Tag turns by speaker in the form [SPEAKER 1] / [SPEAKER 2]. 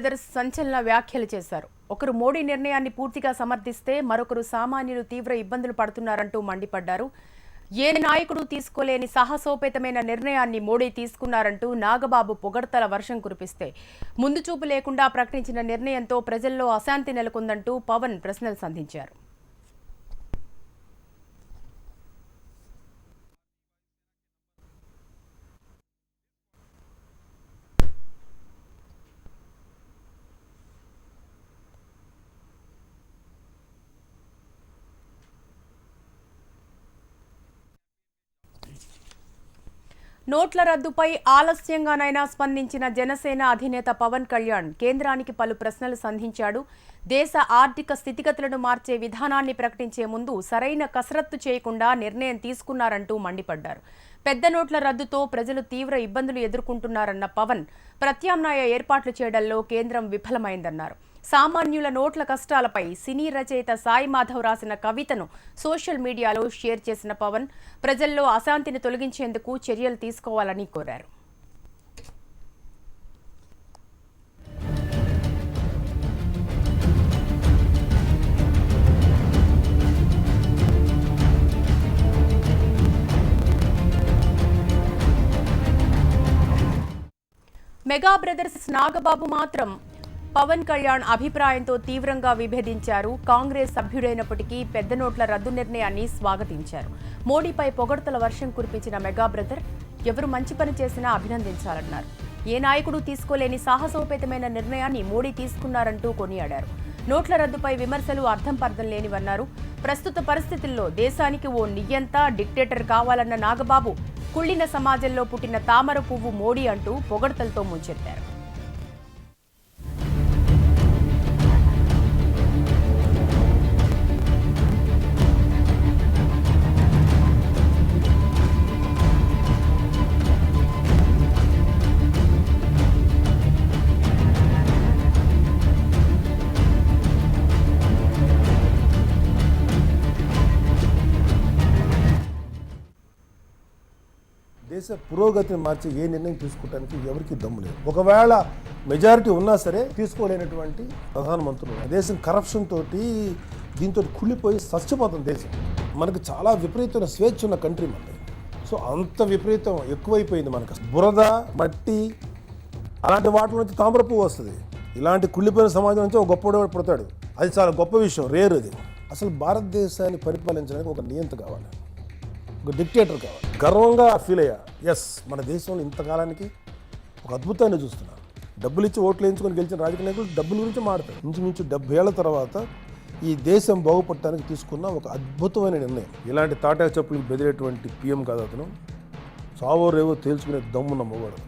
[SPEAKER 1] Brothers సంచలన వ్యాఖ్యలు చేశారు. ఒకరు మోడీ నిర్ణయాన్ని పూర్తిగా సమర్థిస్తే మరొకరు సామాన్యులు తీవ్ర ఇబ్బందులు పడుతున్నారంటూ మండిపడ్డారు. ఏ నాయకుడు తీసుకోలేని సాహసోపేతమైన నిర్ణయాన్ని మోడీ తీసుకున్నారంటూ నాగబాబు పొగడ్తల వర్షం కురిపిస్తే ముందు చూపు లేకుండా ప్రకటించిన నిర్ణయంతో ప్రజల్లో అశాంతి నెలకొందంటూ పవన్ ప్రశ్నలు సంధించారు. నోట్ల రద్దుపై ఆలస్యంగానైనా స్పందించిన జనసేన అధినేత పవన్ కళ్యాణ్ కేంద్రానికి పలు ప్రశ్నలు సంధించాడు. దేశ ఆర్థిక స్థితిగతులను మార్చే విధానాన్ని ప్రకటించే ముందు సరైన కసరత్తు చేయకుండా నిర్ణయం తీసుకున్నారంటూ మండిపడ్డారు. పెద్ద నోట్ల రద్దుతో ప్రజలు తీవ్ర ఇబ్బందులు ఎదుర్కొంటున్నారన్న పవన్ ప్రత్యామ్నాయ ఏర్పాట్లు చేయడంలో కేంద్రం విఫలమైందన్నారు. సామాన్యుల నోట్ల కష్టాలపై సినీ రచయిత సాయి మాధవ్ రాసిన కవితను సోషల్ మీడియాలో షేర్ చేసిన పవన్ ప్రజల్లో అశాంతిని తొలగించేందుకు చర్యలు తీసుకోవాలని కోరారు. మెగా బ్రదర్స్ నాగబాబు మాత్రం పవన్ కళ్యాణ్ అభిప్రాయంతో తీవ్రంగా విభేదించారు. కాంగ్రెస్ సభ్యుడైనప్పటికీ పెద్ద నోట్ల రద్దు నిర్ణయాన్ని స్వాగతించారు. మోడీపై పొగడ్తల వర్షం కురిపించిన మెగా బ్రదర్ ఎవరు మంచి పని చేసినా అభినందించాలన్నారు. ఏ నాయకుడు తీసుకోలేని సాహసోపేతమైన నిర్ణయాన్ని మోడీ తీసుకున్నారంటూ కొనియాడారు. నోట్ల రద్దుపై విమర్శలు అర్థం పర్థం లేనివన్నారు. ప్రస్తుత పరిస్థితుల్లో దేశానికి ఓ నియంత డిక్టేటర్ కావాలన్న నాగబాబు కుళ్ళిన సమాజంలో పుట్టిన తామర పువ్వు మోడీ అంటూ పొగడ్తలతో ముంచెత్తారు.
[SPEAKER 2] దేశ పురోగతిని మార్చి ఏ నిర్ణయం తీసుకోవడానికి ఎవరికి దమ్ము లేదు. ఒకవేళ మెజారిటీ ఉన్నా సరే తీసుకోలేనటువంటి ప్రధానమంత్రులు. దేశం కరప్షన్ తోటి దీంతో కుళ్ళిపోయి చచ్చిపోతుంది దేశం. మనకు చాలా విపరీతమైన స్వేచ్ఛ ఉన్న కంట్రీ మనది. సో అంత విపరీతం ఎక్కువైపోయింది. మనకు బురద మట్టి అలాంటి వాటి నుంచి తామర పువ్వు వస్తుంది. ఇలాంటి కుళ్ళిపోయిన సమాజం నుంచి ఒక గొప్పవాడు పుడతాడు. అది చాలా గొప్ప విషయం, రేరు అది. అసలు భారతదేశాన్ని పరిపాలించడానికి ఒక నియంత కావాలి, ఒక డిక్టేటర్ కావాలి. గర్వంగా ఫీల్ అయ్యా, ఎస్ మన దేశంలో ఇంతకాలానికి ఒక అద్భుతాన్ని చూస్తున్నారు. డబ్బులు ఇచ్చి ఓట్లు వేయించుకొని గెలిచిన రాజకీయ నాయకులు డబ్బుల గురించి మాట్లాడతారు. ఇంచుమించు 70 ఏళ్ల తర్వాత ఈ దేశం బాగుపడటానికి తీసుకున్న ఒక అద్భుతమైన నిర్ణయం. ఇలాంటి తాటా చెప్పులకు బెదిరేటువంటి పీఎం కాదు అతను. సావో రేవో తేల్చుకునే దమ్మున్న మొగోడు.